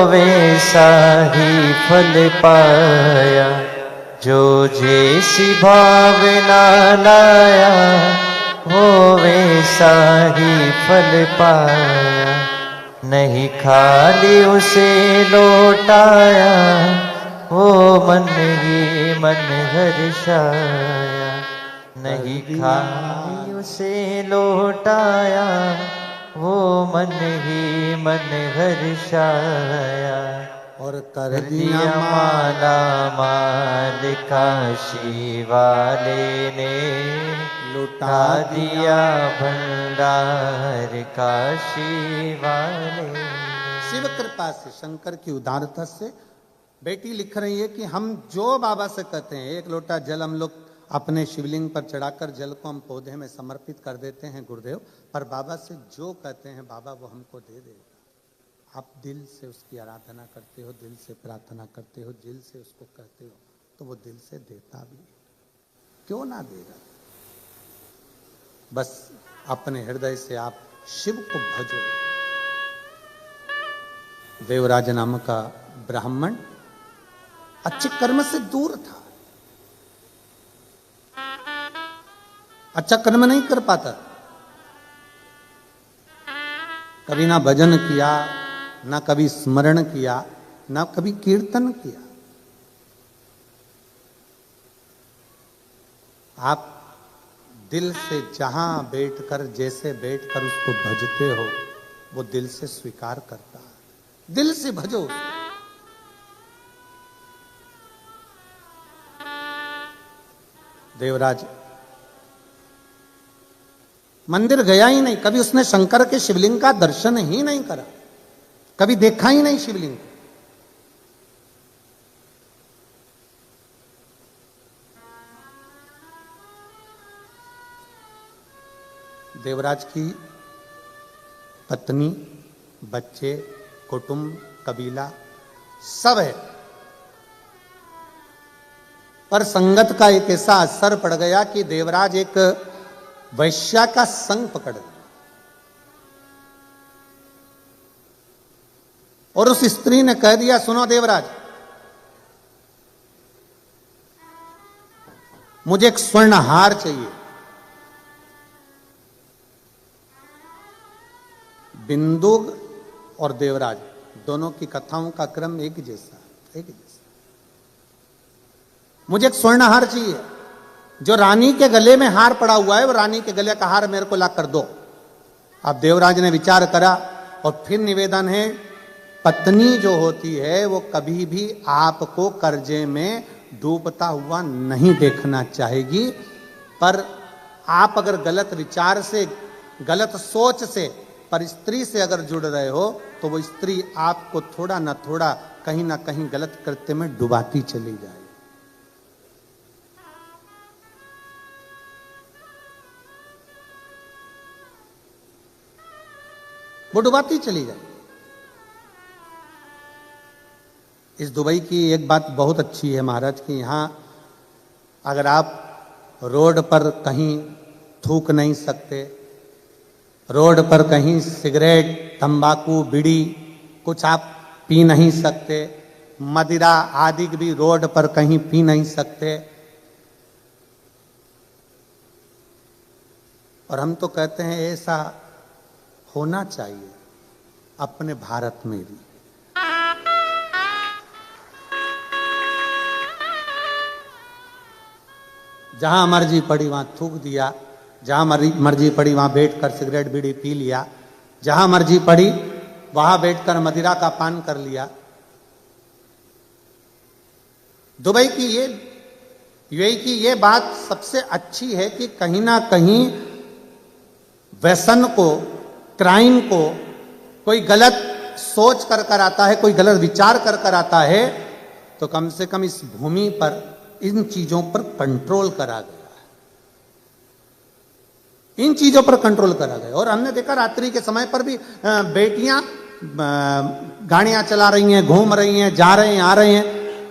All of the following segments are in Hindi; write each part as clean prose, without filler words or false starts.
वैसा ही फल पाया, जो जैसी भावना लाया वो वैसा ही फल पाया। नहीं खाली उसे लौटाया, वो मन ही मन हर्षाया। नहीं खाली उसे लौटाया, वो मन ही मन हर्षाया। और कर दिया माला माल काशी वाले ने, लुटा दिया भंडार काशी वाले। शिव कृपा से, शंकर की उदारता से बेटी लिख रही है कि हम जो बाबा से कहते हैं, एक लोटा जल हम लोग अपने शिवलिंग पर चढ़ाकर जल को हम पौधे में समर्पित कर देते हैं गुरुदेव, पर बाबा से जो कहते हैं बाबा वो हमको दे देगा। आप दिल से उसकी आराधना करते हो, दिल से प्रार्थना करते हो, दिल से उसको कहते हो, तो वो दिल से देता भी है। क्यों ना देगा? बस अपने हृदय से आप शिव को भजो। देवराज नाम का ब्राह्मण अच्छे कर्म से दूर था, अच्छा कर्म नहीं कर पाता, कभी ना भजन किया, ना कभी स्मरण किया, ना कभी कीर्तन किया। आप दिल से जहां बैठकर, जैसे बैठकर उसको भजते हो, वो दिल से स्वीकार करता है। दिल से भजो उसको। देवराज मंदिर गया ही नहीं, कभी उसने शंकर के शिवलिंग का दर्शन ही नहीं करा, कभी देखा ही नहीं शिवलिंग को। देवराज की पत्नी, बच्चे, कुटुंब, कबीला सब है, पर संगत का एक ऐसा असर पड़ गया कि देवराज एक वैश्या का संग पकड़ गया और उस स्त्री ने कह दिया, सुनो देवराज, मुझे एक स्वर्ण हार चाहिए। बिंदु और देवराज दोनों की कथाओं का क्रम एक जैसा, एक जैसा। मुझे एक स्वर्ण हार चाहिए। जो रानी के गले में हार पड़ा हुआ है, वो रानी के गले का हार मेरे को ला कर दो। अब देवराज ने विचार करा और फिर निवेदन है, पत्नी जो होती है वो कभी भी आपको कर्जे में डूबता हुआ नहीं देखना चाहेगी, पर आप अगर गलत विचार से, गलत सोच से, पर स्त्री से अगर जुड़ रहे हो, तो वो स्त्री आपको थोड़ा ना थोड़ा, कहीं ना कहीं गलत कृत्य में डुबाती चली जाए। वो डुबाती चली जाए। इस दुबई की एक बात बहुत अच्छी है महाराज कि यहां अगर आप रोड पर कहीं थूक नहीं सकते, रोड पर कहीं सिगरेट, तंबाकू, बीड़ी कुछ आप पी नहीं सकते, मदिरा आदि भी रोड पर कहीं पी नहीं सकते। और हम तो कहते हैं ऐसा होना चाहिए अपने भारत में भी। जहां मर्जी पड़ी वहां थूक दिया, जहां मर्जी पड़ी वहां बैठकर सिगरेट बीड़ी पी लिया, जहां मर्जी पड़ी वहां बैठकर मदिरा का पान कर लिया। दुबई की ये, यूएई की ये बात सबसे अच्छी है कि कहीं ना कहीं व्यसन को, क्राइम को कोई गलत सोच कर कर आता है, कोई गलत विचार कर कर आता है, तो कम से कम इस भूमि पर इन चीजों पर कंट्रोल करा गया है, इन चीजों पर कंट्रोल करा गया। और हमने देखा रात्रि के समय पर भी बेटियां गाड़ियां चला रही हैं, घूम रही हैं, जा रहे हैं, आ रहे हैं।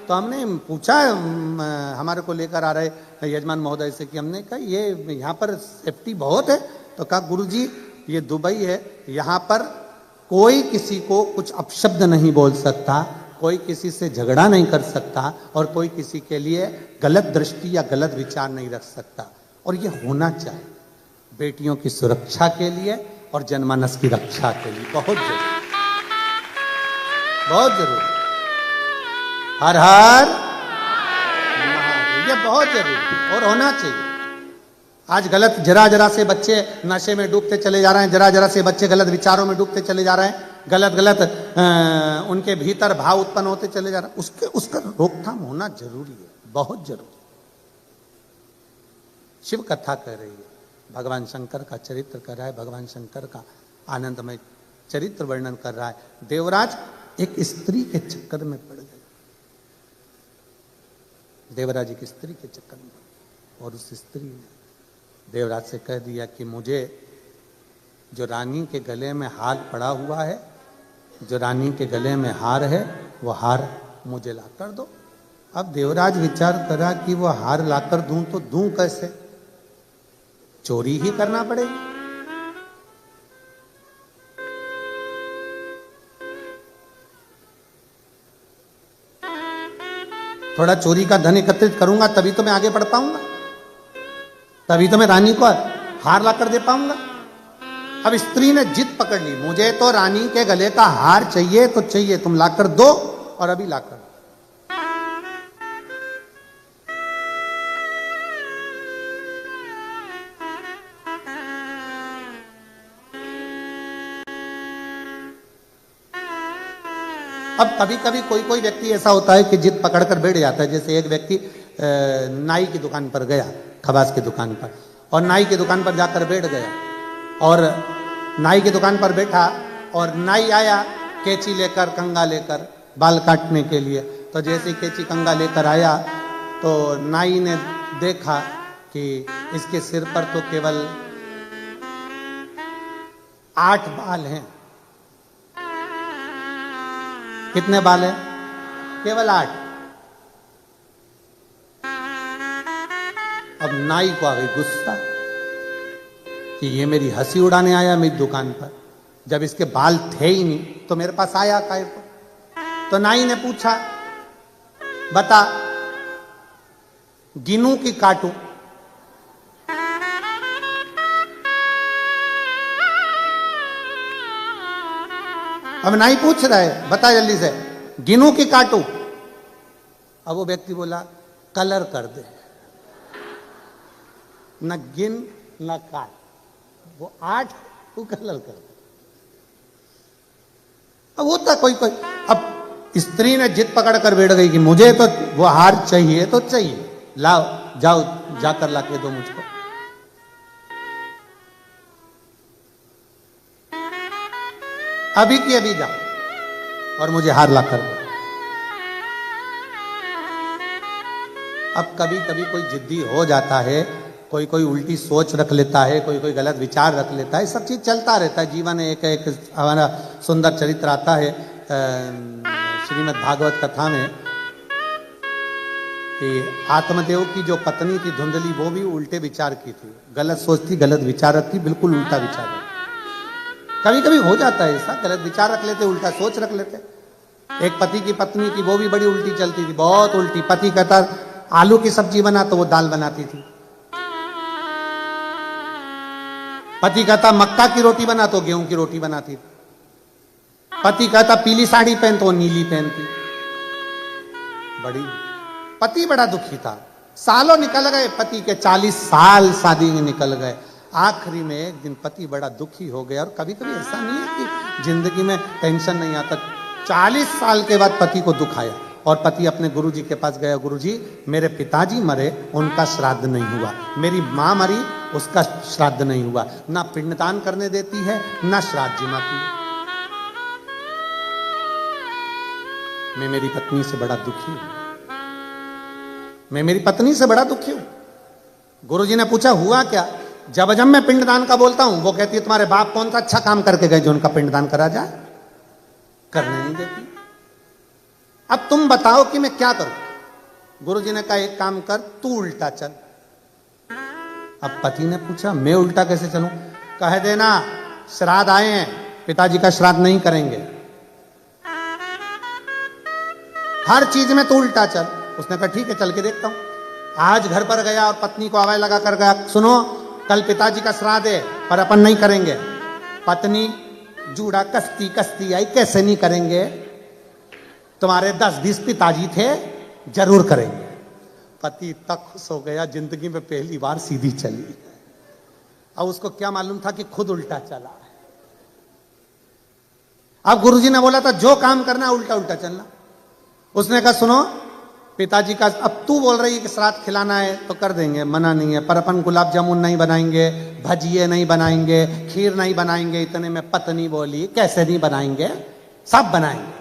तो हमने पूछा हमारे को लेकर आ रहे यजमान महोदय से कि हमने कहा ये यहाँ पर सेफ्टी बहुत है? तो कहा गुरुजी ये दुबई है, यहाँ पर कोई किसी को कुछ अपशब्द नहीं बोल सकता, कोई किसी से झगड़ा नहीं कर सकता और कोई किसी के लिए गलत दृष्टि या गलत विचार नहीं रख सकता। और ये होना चाहिए बेटियों की सुरक्षा के लिए और जनमानस की रक्षा के लिए बहुत जरूरी, बहुत जरूरी। हर हर महादेव, ये बहुत जरूरी और होना चाहिए। आज गलत जरा जरा से बच्चे नशे में डूबते चले जा रहे हैं, जरा जरा से बच्चे गलत विचारों में डूबते चले जा रहे हैं, गलत गलत उनके भीतर भाव उत्पन्न होते चले जा रहे हैं। उसका रोकथाम होना जरूरी है, बहुत जरूरी। शिव कथा कह रही है, भगवान शंकर का चरित्र कर रहा है, भगवान शंकर का आनंदमय चरित्र वर्णन कर रहा है। देवराज एक स्त्री के चक्कर में पड़ गए, देवराज एक स्त्री के चक्कर में, और उस स्त्री ने देवराज से कह दिया कि मुझे जो रानी के गले में हार पड़ा हुआ है, जो रानी के गले में हार है, वो हार मुझे ला कर दो। अब देवराज विचार करा कि वो हार लाकर दूं तो दूं कैसे, चोरी ही करना पड़ेगी। थोड़ा चोरी का धन एकत्रित करूंगा तभी तो मैं आगे बढ़ पाऊंगा, तभी तो मैं रानी को हार लाकर दे पाऊंगा। अब स्त्री ने जिद पकड़ ली, मुझे तो रानी के गले का हार चाहिए तो चाहिए, तुम लाकर दो और अभी लाकर। अब कभी कभी कोई कोई व्यक्ति ऐसा होता है कि जिद पकड़कर बैठ जाता है। जैसे एक व्यक्ति नाई की दुकान पर गया, खबास की दुकान पर, और नाई की दुकान पर जाकर बैठ गया, और नाई की दुकान पर बैठा और नाई आया कैंची लेकर, कंघा लेकर बाल काटने के लिए। तो जैसे कैंची कंघा लेकर आया तो नाई ने देखा कि इसके सिर पर तो केवल 8 बाल हैं। कितने बाल हैं? केवल 8। अब नाई को आ गई गुस्सा कि ये मेरी हंसी उड़ाने आया मेरी दुकान पर, जब इसके बाल थे ही नहीं तो मेरे पास आया काहे को। तो नाई ने पूछा, बता गिनूं कि काटूं? अब नाई पूछ रहा है, बता जल्दी से, गिनूं कि काटूं? अब वो व्यक्ति बोला, कलर कर दे, न गिन न काट, वो 8 तू कलर कर दे। अब होता कोई कोई, अब स्त्री ने जिद पकड़ कर बैठ गई कि मुझे तो वो हार चाहिए तो चाहिए, लाओ जाओ जाकर लाके दो मुझको। अभी की अभी जाओ और मुझे हार लाकर दो। अब कभी कभी कोई जिद्दी हो जाता है, कोई कोई उल्टी सोच रख लेता है, कोई कोई गलत विचार रख लेता है, सब चीज चलता रहता है जीवन में। एक हमारा सुंदर चरित्र आता है श्रीमद् भागवत कथा में कि आत्मदेव की जो पत्नी थी धुंधली, वो भी उल्टे विचार की थी, गलत सोचती, गलत विचार रखती, बिल्कुल उल्टा विचार रखती। कभी कभी हो जाता है ऐसा, गलत विचार रख लेते, उल्टा सोच रख लेते। एक पति की पत्नी थी, वो भी बड़ी उल्टी चलती थी, बहुत उल्टी। पति कहता आलू की सब्जी बना तो वो दाल बनाती थी, पति कहता मक्का की रोटी बना तो गेहूं की रोटी बनाती थी, पति कहता पीली साड़ी पहन तो वो नीली पहनती। बड़ी पति बड़ा दुखी था, सालों निकल गए, पति के 40 साल शादी में निकल गए। आखिरी में एक दिन पति बड़ा दुखी हो गया। और कभी कभी ऐसा नहीं है कि जिंदगी में टेंशन नहीं आता, 40 साल के बाद पति को दुख आया और पति अपने गुरुजी के पास गया, गुरुजी मेरे पिताजी मरे, उनका श्राद्ध नहीं हुआ, मेरी माँ मरी, उसका श्राद्ध नहीं हुआ, ना पिंडदान करने देती है ना श्राद्ध जिमाती है, मैं मेरी पत्नी से बड़ा दुखी हूं, मैं मेरी पत्नी से बड़ा दुखी हूं। गुरुजी ने पूछा हुआ क्या? जब मैं पिंडदान का बोलता हूं वो कहती है तुम्हारे बाप कौन सा अच्छा काम करके गए जो उनका पिंडदान करा जाए, करने नहीं देती। अब तुम बताओ कि मैं क्या करूं? गुरुजी ने कहा एक काम कर, तू उल्टा चल। अब पति ने पूछा मैं उल्टा कैसे चलूं? कह देना श्राद्ध आए हैं, पिताजी का श्राद्ध नहीं करेंगे। हर चीज में तो उल्टा चल। उसने कहा ठीक है, चल के देखता हूं। आज घर पर गया और पत्नी को आवाज लगा कर गया, सुनो कल पिताजी का श्राद्ध है पर अपन नहीं करेंगे। पत्नी जूड़ा कसती कसती आई, कैसे नहीं करेंगे, तुम्हारे 10-20 पिताजी थे, जरूर करेंगे। पति तक खुश हो गया, जिंदगी में पहली बार सीधी चली। अब उसको क्या मालूम था कि खुद उल्टा चला है। अब गुरुजी ने बोला था जो काम करना उल्टा उल्टा चलना। उसने कहा सुनो पिताजी का, अब तू बोल रही है कि श्राद्ध खिलाना है तो कर देंगे, मना नहीं है, पर अपन गुलाब जामुन नहीं बनाएंगे, भजिए नहीं बनाएंगे, खीर नहीं बनाएंगे। इतने में पत्नी बोली कैसे नहीं बनाएंगे, सब बनाएंगे।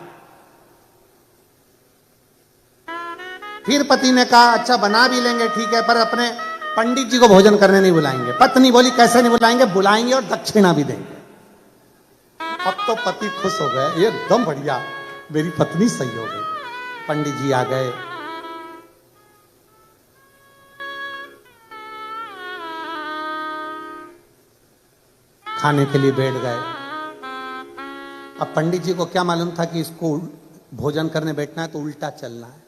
फिर पति ने कहा अच्छा बना भी लेंगे ठीक है, पर अपने पंडित जी को भोजन करने नहीं बुलाएंगे। पत्नी बोली कैसे नहीं बुलाएंगे, बुलाएंगे और दक्षिणा भी देंगे। अब तो पति खुश हो गए, एकदम बढ़िया, मेरी पत्नी सही हो गई। पंडित जी आ गए, खाने के लिए बैठ गए। अब पंडित जी को क्या मालूम था कि इसको भोजन करने बैठना है तो उल्टा चलना है।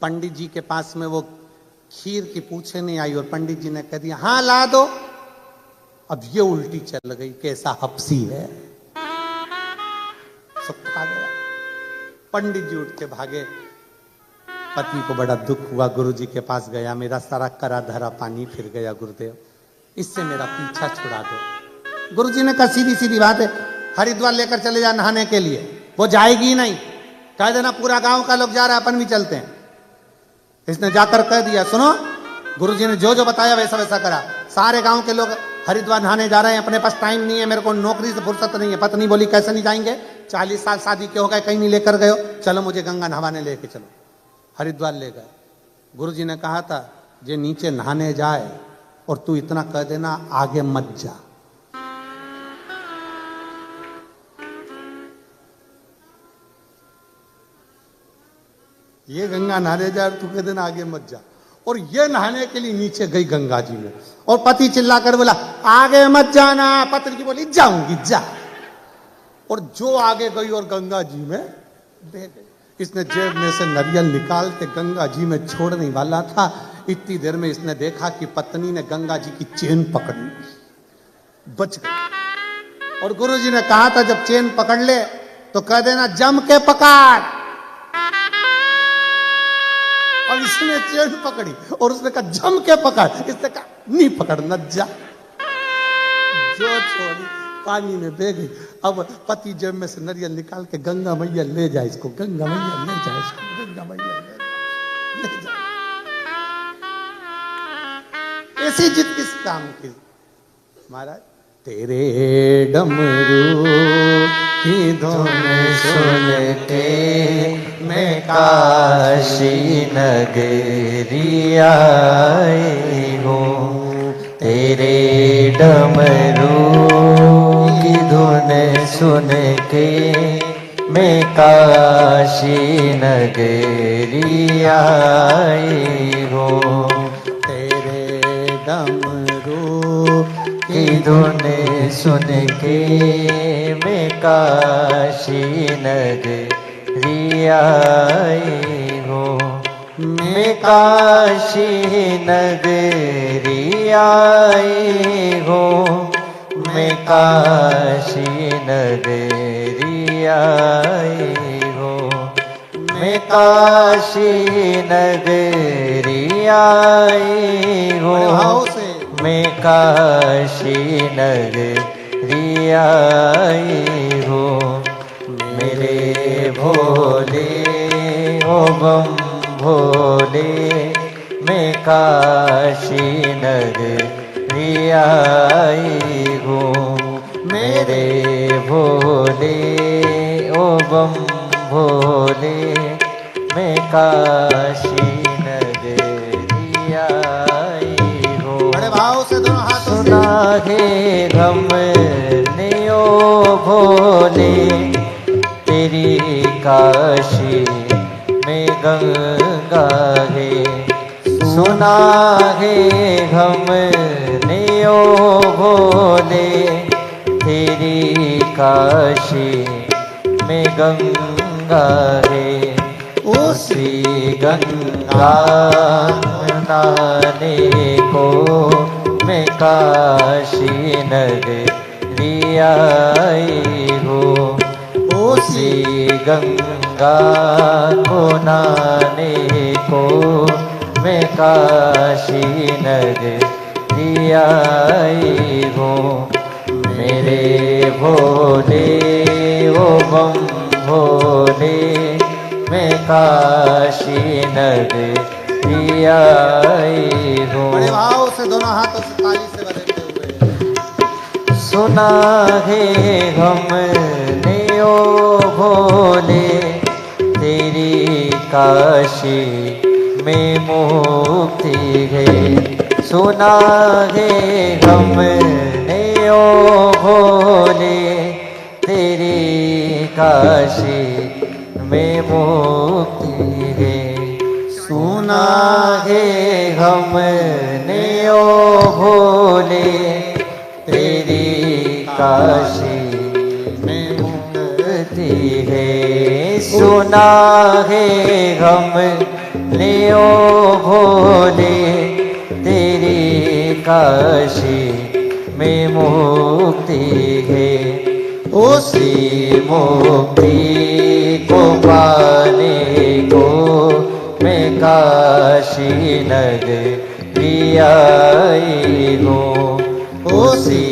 पंडित जी के पास में वो खीर की पूछे नहीं आई और पंडित जी ने कह दिया हाँ ला दो। अब ये उल्टी चल गई, कैसा हपसी है, सब खा गया। पंडित जी उठ के भागे। पति को बड़ा दुख हुआ, गुरुजी के पास गया, मेरा सारा करा धरा पानी फिर गया गुरुदेव, इससे मेरा पीछा छुड़ा दो। गुरुजी ने कहा सीधी सीधी बात है, हरिद्वार लेकर चले जा नहाने के लिए। वो जाएगी ही नहीं, कह देना पूरा गांव का लोग जा रहा है, अपन भी चलते हैं। इसने जाकर कह दिया सुनो, गुरुजी ने जो जो बताया वैसा वैसा करा। सारे गांव के लोग हरिद्वार नहाने जा रहे हैं, अपने पास टाइम नहीं है, मेरे को नौकरी से फुर्सत नहीं है। पत्नी बोली कैसे नहीं जाएंगे, 40 साल शादी के हो गए, कहीं नहीं लेकर गए हो, चलो मुझे गंगा नहाने लेके चलो। हरिद्वार ले गए। गुरुजी ने कहा था जे नीचे नहाने जाए और तू इतना कह देना आगे मत जा। ये गंगा नहाने जा, तू कह देना आगे मत जा। और ये नहाने के लिए नीचे गई गंगा जी में, और पति चिल्लाकर बोला आगे मत जाना। पत्नी की बोली जाऊंगी जा। और जो आगे गई और गंगा जी में बह गई। इसने जेब में से नारियल निकाल के गंगा जी में छोड़ने वाला था, इतनी देर में इसने देखा कि पत्नी ने गंगा जी की चेन पकड़ी, बच गई। और गुरुजी ने कहा था जब चेन पकड़ ले तो कह देना जम के पकड़। और इसने चेन पकड़ी और उसने कहा जम के पकड़, इसने कहा नहीं पकड़ना जा। जो छोड़ी पानी में बह गई। अब पति जेब में से नारियल निकाल के गंगा मैया ले जाए इसको, गंगा मैया ले जाए इसको, गंगा मैया ले जाए। ऐसी जिद किस काम की महाराज। तेरे डमरू की धुन सुन के मैं काशी नगरी आई हूँ। तेरे डमरू की धुन सुन के मैं काशी नगरी आई हूँ। तेरे डमरू की धुन सुन के मैं काशी नगरी आई हूँ। मैं काशी नगरी आई हूँ। मैं काशी नगरी आई हूँ। मैं काशी नगरी आई हूँ। मैं काशी नगरी आई हूँ। मेरे भोले ओ बम भोले मैं काशी नगरी आई हूँ। मेरे भोले ओ बम भोले मैं काशी नगरी आई हूँ। बड़े भाव से दोनों हाथों से सुना है हमने ओ भोले तेरी काशी में गंगा है। सुना है हमने ओ भोले तेरी काशी में गंगा है, उसी गंगा नहाने को मैं काशी नगरी आई हूँ। उसी गंगा को नहाने को मैं काशी नगरी आई हूँ। मेरे भोले ओ बम भोले, मैं काशी नगरी आई हूँ। बड़े भाव से दोनों हाथों से ताली से बजाते हुए सुना है हमने ओ भोले, तेरी काशी में मुक्ति है। सुना है हमने ओ भोले, तेरी काशी में मुक्ति है। सुना है हमने ओ भोले, तेरी काशी में मुक्ति है। सुना है हमने ओ भोले, तेरी काशी में मुक्ति है। उसी मुक्ति को पाने को मैं काशी नगरी आई हूँ। उसी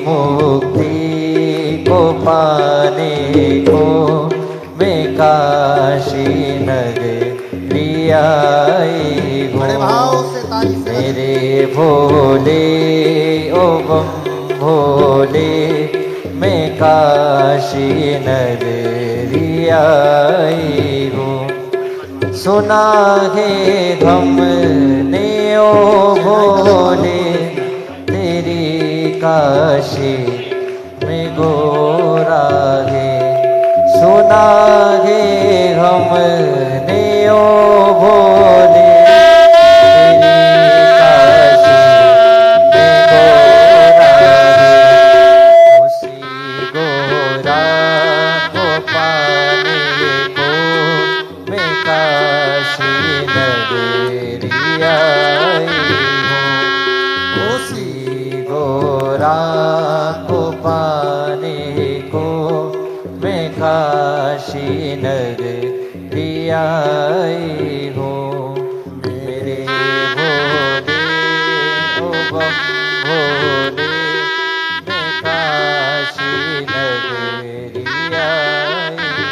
मुक्ति को पाने को मैं काशी नगरी आई हूँ। बड़े भाव से ताली से मेरे भोले ओ बम भोले, मैं काशी नगरी आई हूँ। सुना है हमने ओ भोले, तेरी काशी में गोरा है। सुना है हमने ओ भोले, तेरी काशी में गोरा है। उसी गोरा को पाने को मैं काशी नगरी आई हूँ। उसी गोरा को पाने को मैं काशी नगरी आई हूँ। मेरे भोले ओ बम भोले, मैं काशी नगरी आई हूँ।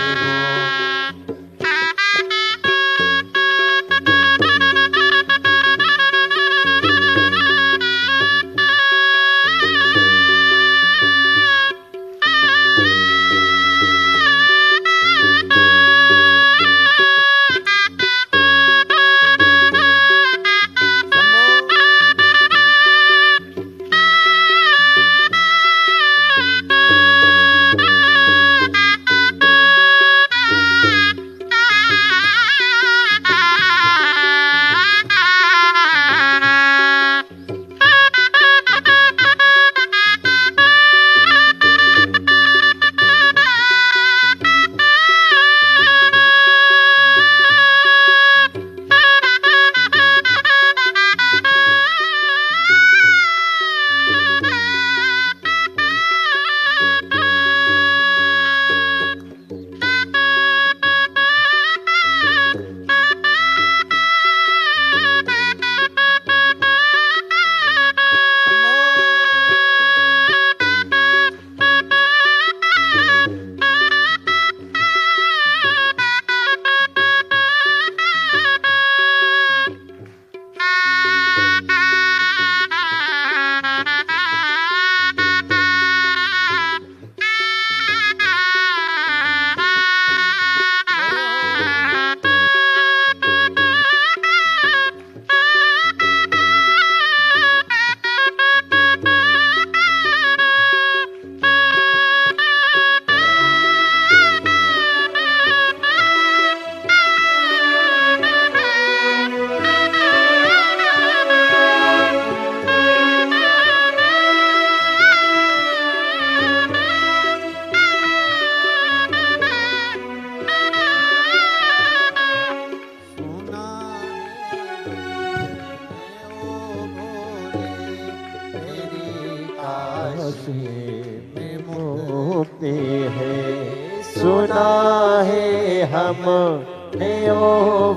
सुना है हमने ओ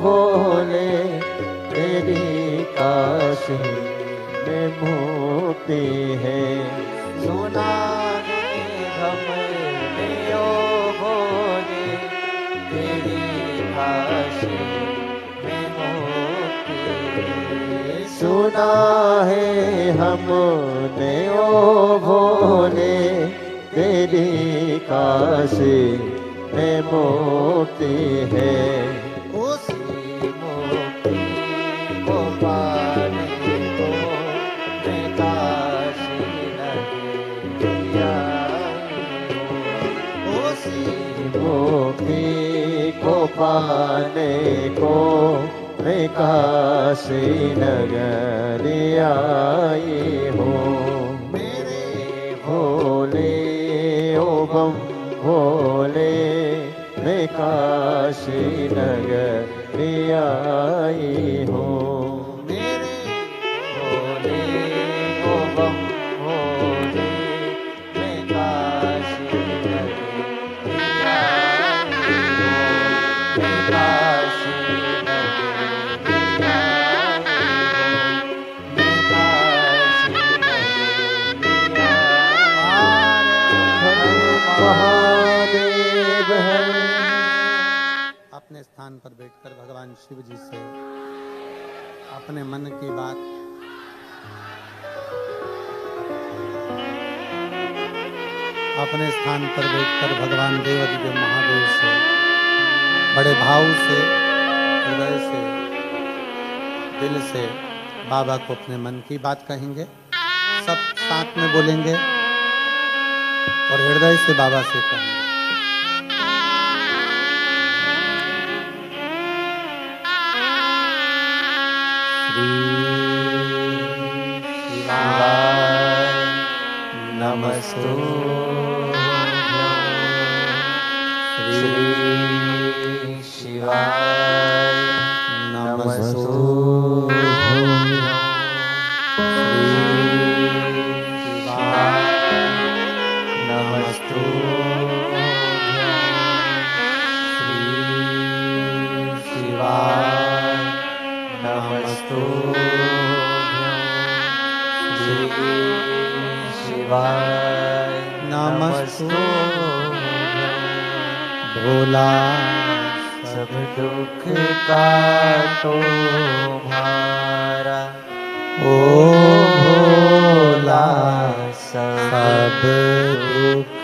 भोले तेरी काशी में मुक्ति है। सुना है हमने ओ भोले तेरी काशी में मुक्ति है। सुना है हमने ओ भोले तेरी काशी में मुक्ति है। उसी मुक्ति को पाने को मैं काशी नगरी आई हूँ। उसी मुक्ति को पाने को मैं काशी नगरी आई हूँ। मेरे भोले ओ बम भोले मैं काशी नगरी आई हूँ। मेरे भोले ओ बम भोले मैं काशी नगरी आई हूँ। मैं काशी नगरी आई हूँ। मैं काशी नगरी महादेव है। अपने स्थान पर बैठकर भगवान शिव जी से अपने मन की बात अपने स्थान पर बैठकर भगवान देवाधिदेव महादेव से बड़े भाव से, हृदय से, दिल से बाबा को अपने मन की बात कहेंगे। सब साथ में बोलेंगे और हृदय से बाबा से कहेंगे। श्री शिवाय नमस्तुभ्यं। श्री शिवाय नमस्तुभ्यं। शिवाय नमस्तुभ्यं। भोला सब दुख काटो भारा। ओ भोला सब दुख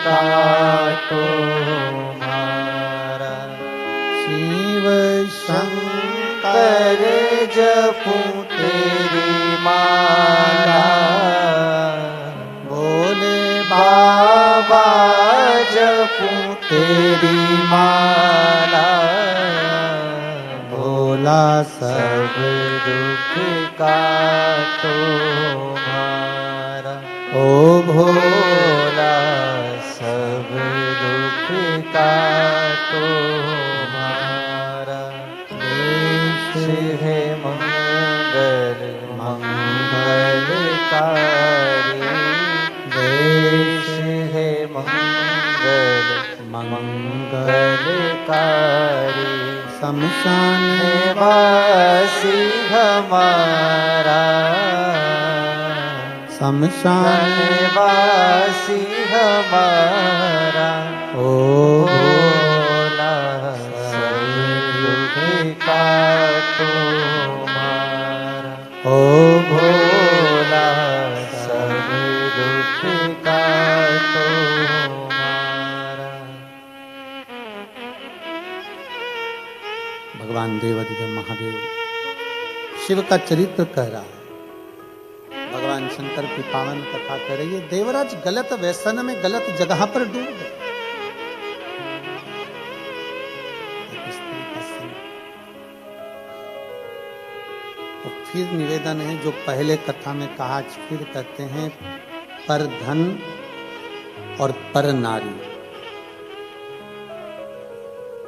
काटो भारा। शिव शंकर जपूं तेरी माला। भोले बाबा जपूं तेरी माला। भोला सब दुख काटो भारा। ओ भोला सब दुख काटो भारा। देश है मंगल मंगलकारी। देश है मंगल मंगलकारी। शमशान वासी हमारा। शमशान वासी हमारा। ओ भोला सब दुख काटो मारा। ओ भोला सब दुख काटो मारा। भगवान देवाधिदेव महादेव शिव का चरित्र कह रहा है। भगवान शंकर की पावन कथा कर रही है। देवराज गलत व्यसन में गलत जगह पर डूब गए। तो फिर निवेदन है जो पहले कथा में कहा, फिर कहते हैं, पर धन और पर नारी।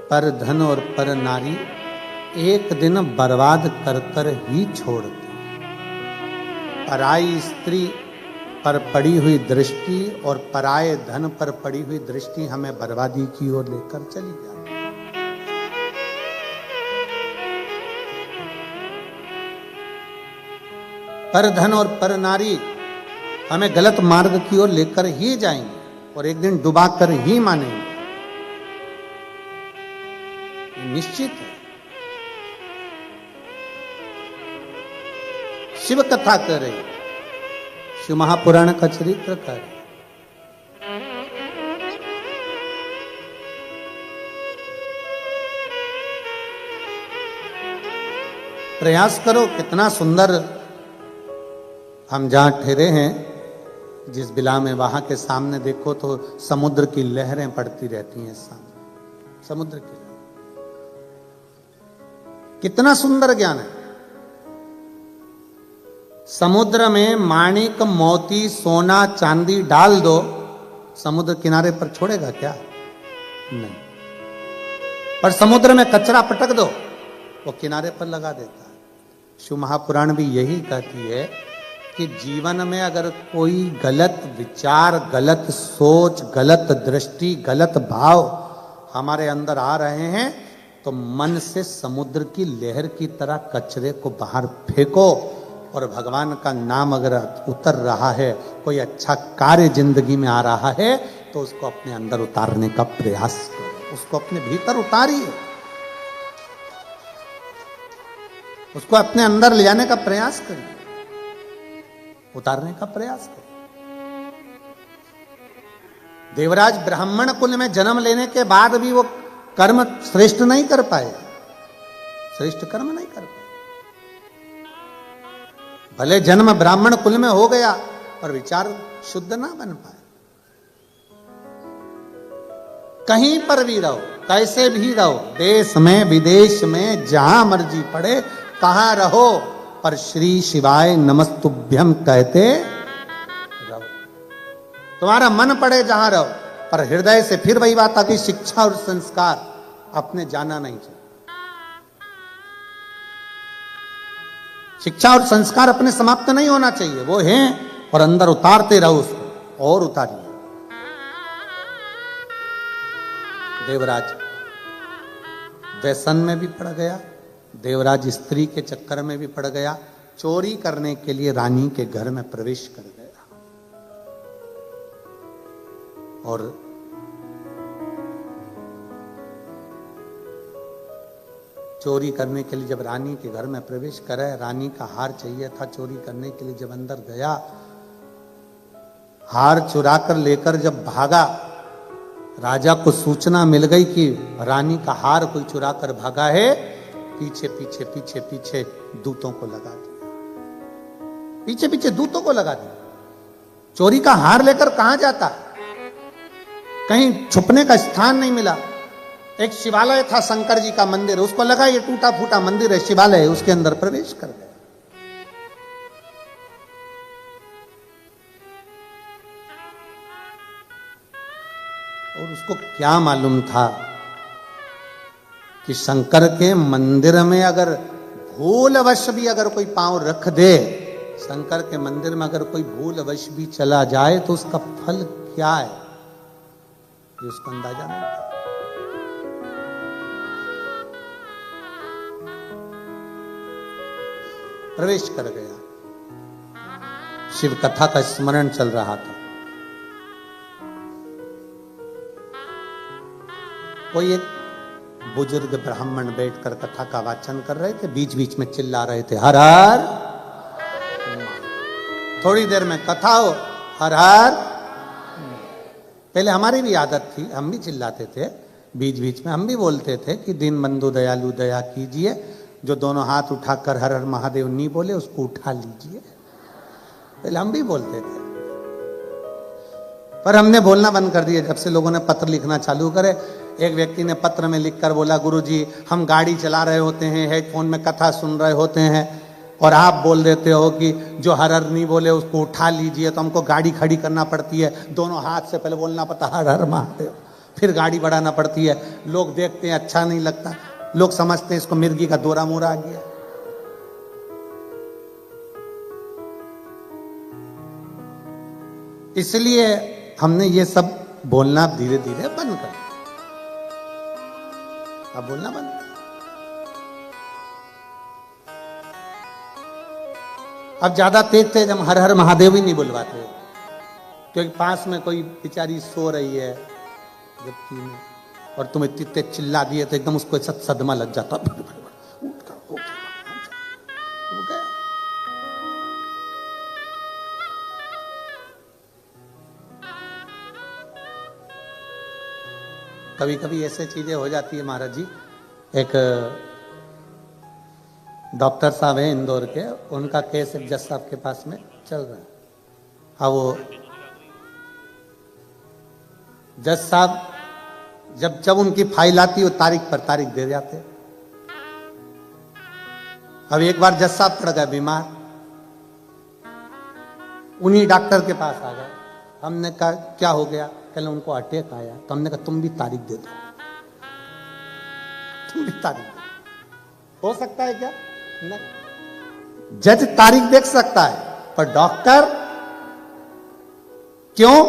पर धन और पर नारी एक दिन बर्बाद कर कर ही छोड़ते। पराई स्त्री पर पड़ी हुई दृष्टि और पराये धन पर पड़ी हुई दृष्टि हमें बर्बादी की ओर लेकर चली जाती है। पर धन और पर नारी हमें गलत मार्ग की ओर लेकर ही जाएंगे और एक दिन डुबा कर ही मानेंगे, निश्चित है। शिव कथा कर रही, शिव महापुराण का चरित्र कर रही। प्रयास करो, कितना सुंदर हम जहां ठहरे हैं, जिस बिला में, वहां के सामने देखो तो समुद्र की लहरें पड़ती रहती हैं सामने, समुद्र की। कितना सुंदर ज्ञान है। समुद्र में माणिक मोती सोना चांदी डाल दो, समुद्र किनारे पर छोड़ेगा क्या? नहीं। पर समुद्र में कचरा पटक दो, वो किनारे पर लगा देता है। शिव महापुराण भी यही कहती है कि जीवन में अगर कोई गलत विचार, गलत सोच, गलत दृष्टि, गलत भाव हमारे अंदर आ रहे हैं तो मन से समुद्र की लहर की तरह कचरे को बाहर फेंको, और भगवान का नाम अगर उतर रहा है, कोई अच्छा कार्य जिंदगी में आ रहा है तो उसको अपने अंदर उतारने का प्रयास करो, उसको अपने भीतर उतारिए, उसको अपने अंदर ले जाने का प्रयास करिए, उतारने का प्रयास करिए। देवराज ब्राह्मण कुल में जन्म लेने के बाद भी वो कर्म श्रेष्ठ नहीं कर पाए, श्रेष्ठ कर्म नहीं कर पाए। भले जन्म ब्राह्मण कुल में हो गया पर विचार शुद्ध ना बन पाए। कहीं पर भी रहो, कैसे भी रहो, देश में विदेश में जहां मर्जी पड़े, कहां रहो, पर श्री शिवाय नमस्तुभ्यम कहते रहो। तुम्हारा मन पड़े जहां रहो, पर हृदय से फिर वही बात आती, शिक्षा और संस्कार अपने जाना नहीं चाहिए। शिक्षा और संस्कार अपने समाप्त नहीं होना चाहिए, वो हैं और अंदर उतारते रहो उसको, और उतारिए। देवराज व्यसन में भी पड़ गया, देवराज स्त्री के चक्कर में भी पड़ गया, चोरी करने के लिए रानी के घर में प्रवेश कर गया। और चोरी करने के लिए जब रानी के घर में प्रवेश करे, रानी का हार चाहिए था चोरी करने के लिए, जब अंदर गया, हार चुरा कर लेकर जब भागा, राजा को सूचना मिल गई कि रानी का हार कोई चुरा कर भागा है, पीछे पीछे पीछे पीछे दूतों को लगा दिया, पीछे पीछे दूतों को लगा दिया। चोरी का हार लेकर कहां जाता, कहीं छुपने का स्थान नहीं मिला। एक शिवालय था, शंकर जी का मंदिर, उसको लगा ये टूटा फूटा मंदिर है, शिवालय है, उसके अंदर प्रवेश कर गया। और उसको क्या मालूम था कि शंकर के मंदिर में अगर भूलवश भी अगर कोई पांव रख दे, शंकर के मंदिर में अगर कोई भूलवश भी चला जाए तो उसका फल क्या है, ये उसको अंदाजा नहीं था। प्रवेश कर गया। शिव कथा का स्मरण चल रहा था। कोई एक बुजुर्ग ब्राह्मण बैठकर कथा का वाचन कर रहे थे, बीच बीच में चिल्ला रहे थे, हर हर। थोड़ी देर में कथा हो, हर हर। पहले हमारी भी आदत थी, हम भी चिल्लाते थे, बीच बीच में हम भी बोलते थे कि दीन बंधु दयालु दया कीजिए, जो दोनों हाथ उठाकर हर हर महादेव नहीं बोले उसको उठा लीजिए। पहले हम भी बोलते थे, पर हमने बोलना बंद कर दिया जब से लोगों ने पत्र लिखना चालू करे। एक व्यक्ति ने पत्र में लिखकर बोला, गुरुजी हम गाड़ी चला रहे होते हैं, हेडफोन में कथा सुन रहे होते हैं और आप बोल देते हो कि जो हर हर नहीं बोले उसको उठा लीजिए, तो हमको गाड़ी खड़ी करना पड़ती है, दोनों हाथ से पहले बोलना पड़ता हर हर महादेव, फिर गाड़ी बढ़ाना पड़ती है। लोग देखते हैं अच्छा नहीं लगता, लोग समझते हैं इसको मिर्गी का दौरा मोरा आ गया। इसलिए हमने ये सब बोलना धीरे धीरे बंद कर दिया। अब बोलना बंद कर। अब ज्यादा तेज तेज हम हर हर महादेव ही नहीं बुलवाते, क्योंकि पास में कोई बेचारी सो रही है जबकि में, और तुम इतनी तेज चिल्ला दिए तो एकदम उसको सदमा लग जाता। कभी कभी ऐसे चीजें हो जाती है महाराज जी। एक डॉक्टर साहब हैं इंदौर के, उनका केस एक जज साहब के पास में चल रहा है। अब वो जज साहब जब उनकी फाइल आती है वो तारीख पर तारीख दे जाते। अब एक बार जज साहब पड़ गए बीमार, उन्हीं डॉक्टर के पास आ गए। हमने कहा क्या हो गया? कहले उनको अटैक आया। तो हमने कहा तुम भी तारीख दे दो, तुम भी तारीख दो। हो सकता है क्या? नहीं। जज तारीख देख सकता है, पर डॉक्टर क्यों?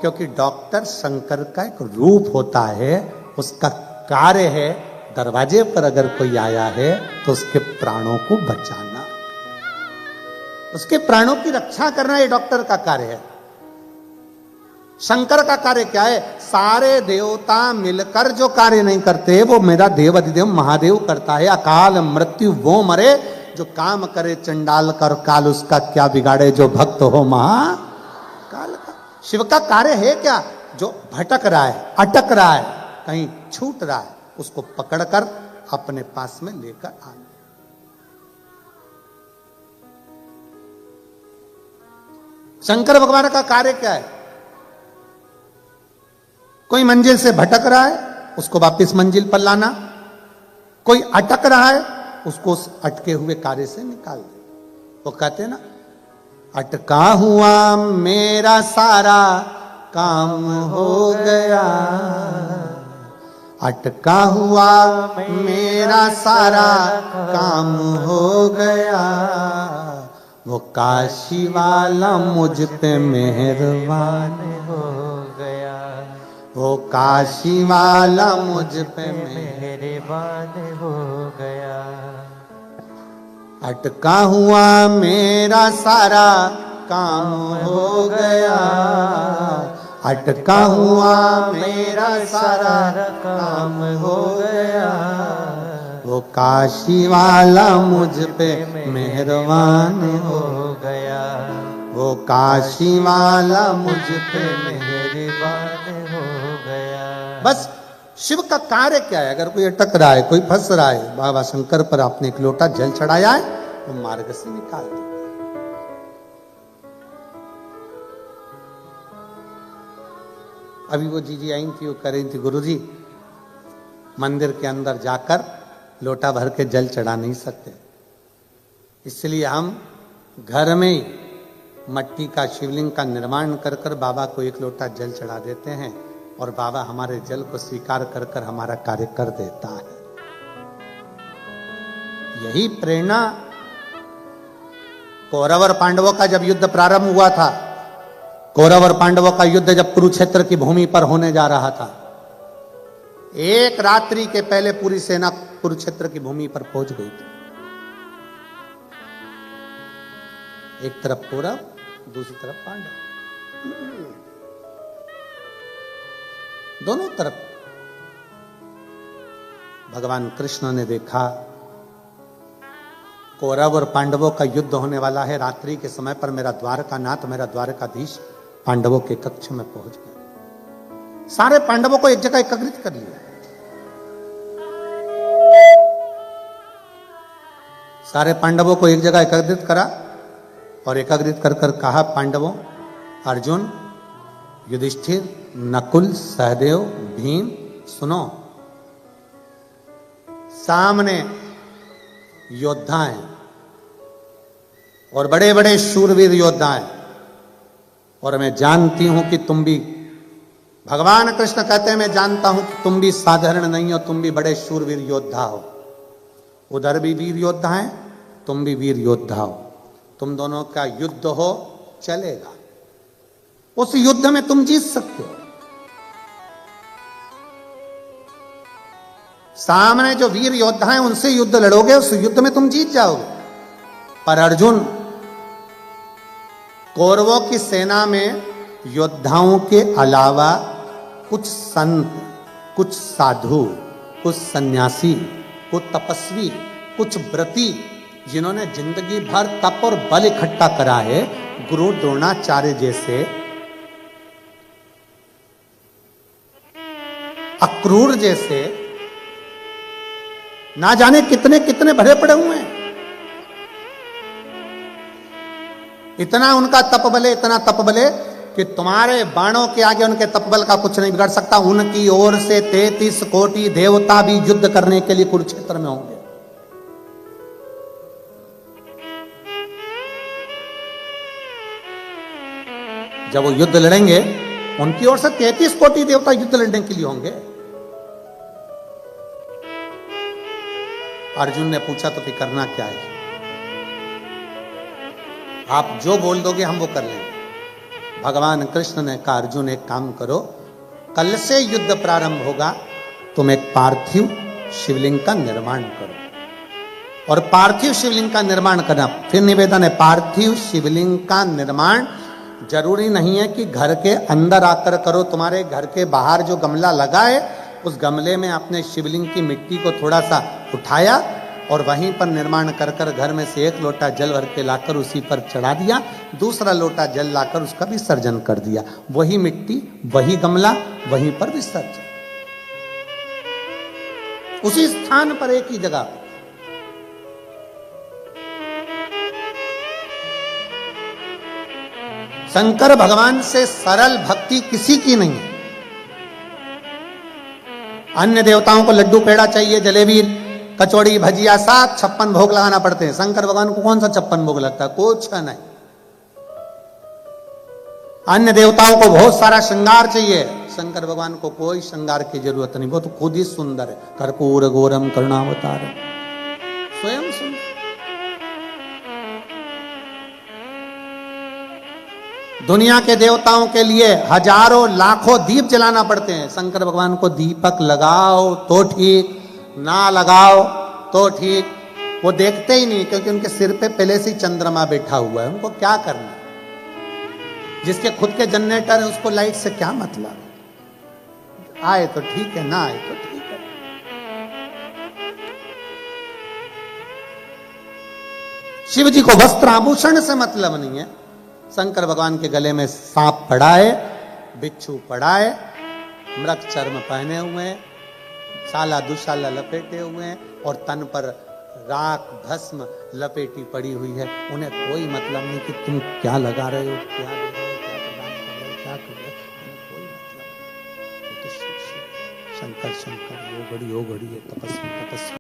क्योंकि डॉक्टर शंकर का एक रूप होता है, उसका कार्य है दरवाजे पर अगर कोई आया है तो उसके प्राणों को बचाना, उसके प्राणों की रक्षा करना, ये डॉक्टर का कार्य है। शंकर का कार्य क्या है? सारे देवता मिलकर जो कार्य नहीं करते वो मेरा देव अधिदेव महादेव करता है। अकाल मृत्यु वो मरे जो काम करे चंडाल कर, काल उसका क्या बिगाड़े जो भक्त हो महाकाल का। शिव का कार्य है क्या? जो भटक रहा है, अटक रहा है, कहीं छूट रहा है, उसको पकड़कर अपने पास में लेकर आना। शंकर भगवान का कार्य क्या है? कोई मंजिल से भटक रहा है उसको वापस मंजिल पर लाना, कोई अटक रहा है उसको उस अटके हुए कार्य से निकाल दे। वो कहते हैं ना, अटका हुआ मेरा सारा काम हो गया, अटका हुआ मेरा सारा काम हो गया, वो काशी वाला मुझ पे मेहरबान हो गया, वो काशी वाला मुझ पे मेहरबान हो गया। अटका हुआ मेरा सारा काम हो गया, अटका हुआ मेरा सारा काम हो गया, वो काशी वाला मुझ पे मेहरबान हो गया, वो काशी वाला मुझ पे मेहरबान हो गया। बस शिव का कार्य क्या है? अगर कोई अटक रहा है, कोई फंस रहा है, बाबा शंकर पर आपने एक लोटा जल चढ़ाया है तो मार्ग से निकाल दो। अभी वो जीजी आई थी, वो कह रही थी गुरुजी मंदिर के अंदर जाकर लोटा भर के जल चढ़ा नहीं सकते, इसलिए हम घर में ही मट्टी का शिवलिंग का निर्माण कर कर बाबा को एक लोटा जल चढ़ा देते हैं और बाबा हमारे जल को स्वीकार कर कर हमारा कार्य कर देता है। यही प्रेरणा कौरव और पांडवों का जब युद्ध प्रारंभ हुआ था, कौरव और पांडवों का युद्ध जब कुरुक्षेत्र की भूमि पर होने जा रहा था, एक रात्रि के पहले पूरी सेना कुरुक्षेत्र की भूमि पर पहुंच गई थी। एक तरफ कौरव, दूसरी तरफ पांडव, दोनों तरफ। भगवान कृष्ण ने देखा कौरव और पांडवों का युद्ध होने वाला है, रात्रि के समय पर मेरा द्वारकानाथ, मेरा द्वारकाधीश पांडवों के कक्ष में पहुंच गए। सारे पांडवों को एक जगह एकत्रित कर लिया, सारे पांडवों को एक जगह एकत्रित करा और एकत्रित कर कर कहा, पांडवों, अर्जुन, युधिष्ठिर, नकुल, सहदेव, भीम, सुनो, सामने योद्धा हैं और बड़े बड़े शूरवीर योद्धा हैं, और मैं जानती हूं कि तुम भी, भगवान कृष्ण कहते हैं मैं जानता हूं कि तुम भी साधारण नहीं हो, तुम भी बड़े शूरवीर योद्धा हो। उधर भी वीर योद्धा हैं, तुम भी वीर योद्धा हो, तुम दोनों का युद्ध हो चलेगा, उस युद्ध में तुम जीत सकते हो। सामने जो वीर योद्धा हैं उनसे युद्ध लड़ोगे, उस युद्ध में तुम जीत जाओगे। पर अर्जुन, कौरवों की सेना में योद्धाओं के अलावा कुछ संत, कुछ साधु, कुछ सन्यासी, कुछ तपस्वी, कुछ व्रती, जिन्होंने जिंदगी भर तप और बल इकट्ठा करा है, गुरु द्रोणाचार्य जैसे, अक्रूर जैसे, ना जाने कितने कितने भरे पड़े हुए हैं। इतना उनका तप बले, इतना तप बले कि तुम्हारे बाणों के आगे उनके तपबल का कुछ नहीं बिगड़ सकता। उनकी ओर से 33 कोटि देवता भी युद्ध करने के लिए कुरुक्षेत्र में होंगे। जब वो युद्ध लड़ेंगे, उनकी ओर से 33 कोटि देवता युद्ध लड़ने के लिए होंगे। अर्जुन ने पूछा तो फिर करना क्या है? आप जो बोल दोगे हम वो कर लेंगे। भगवान कृष्ण ने कहा, अर्जुन एक काम करो, कल से युद्ध प्रारंभ होगा, तुम एक पार्थिव शिवलिंग का निर्माण करो। और पार्थिव शिवलिंग का निर्माण करना, फिर निवेदन है, पार्थिव शिवलिंग का निर्माण जरूरी नहीं है कि घर के अंदर आकर करो। तुम्हारे घर के बाहर जो गमला लगा है, उस गमले में आपने शिवलिंग की मिट्टी को थोड़ा सा उठाया और वहीं पर निर्माण कर कर घर में से एक लोटा जल भर के लाकर उसी पर चढ़ा दिया, दूसरा लोटा जल लाकर उसका विसर्जन कर दिया। वही मिट्टी, वही गमला, वहीं पर विसर्जन, उसी स्थान पर, एक ही जगह। शंकर भगवान से सरल भक्ति किसी की नहीं है। अन्य देवताओं को लड्डू पेड़ा चाहिए, जलेबी, कचौड़ी, भजिया, 56 भोग लगाना पड़ते हैं। शंकर भगवान को कौन सा 56 भोग लगता है? कुछ नहीं। अन्य देवताओं को बहुत सारा श्रृंगार चाहिए, शंकर भगवान को कोई श्रृंगार की जरूरत नहीं। वो तो खुद ही सुंदर है। कर्पूर गौरम करुणावतार, स्वयं सुंदर। दुनिया के देवताओं के लिए हजारों लाखों दीप जलाना पड़ते हैं। शंकर भगवान को दीपक लगाओ तो ठीक, ना लगाओ तो ठीक, वो देखते ही नहीं, क्योंकि उनके सिर पे पहले से चंद्रमा बैठा हुआ है। उनको क्या करना? जिसके खुद के जनरेटर है उसको लाइट से क्या मतलब? आए तो ठीक है, ना आए तो ठीक है। शिव जी को वस्त्र आभूषण से मतलब नहीं है। शंकर भगवान के गले में सांप पड़ा है, बिच्छू पड़ा है, मृग चर्म पहने हुए हैं, साला दुशाला लपेटे हुए हैं, और तन पर राख भस्म लपेटी पड़ी हुई है। उन्हें कोई मतलब नहीं कि तुम क्या लगा रहे हो, क्या दे रहे हो, क्या प्रदान कर रहे हो, क्या कर रहे हो, उन्हें कोई मतलब नहीं। तो शंकर शंकर, वो घड़ी है, तपस्वी तपस्वी।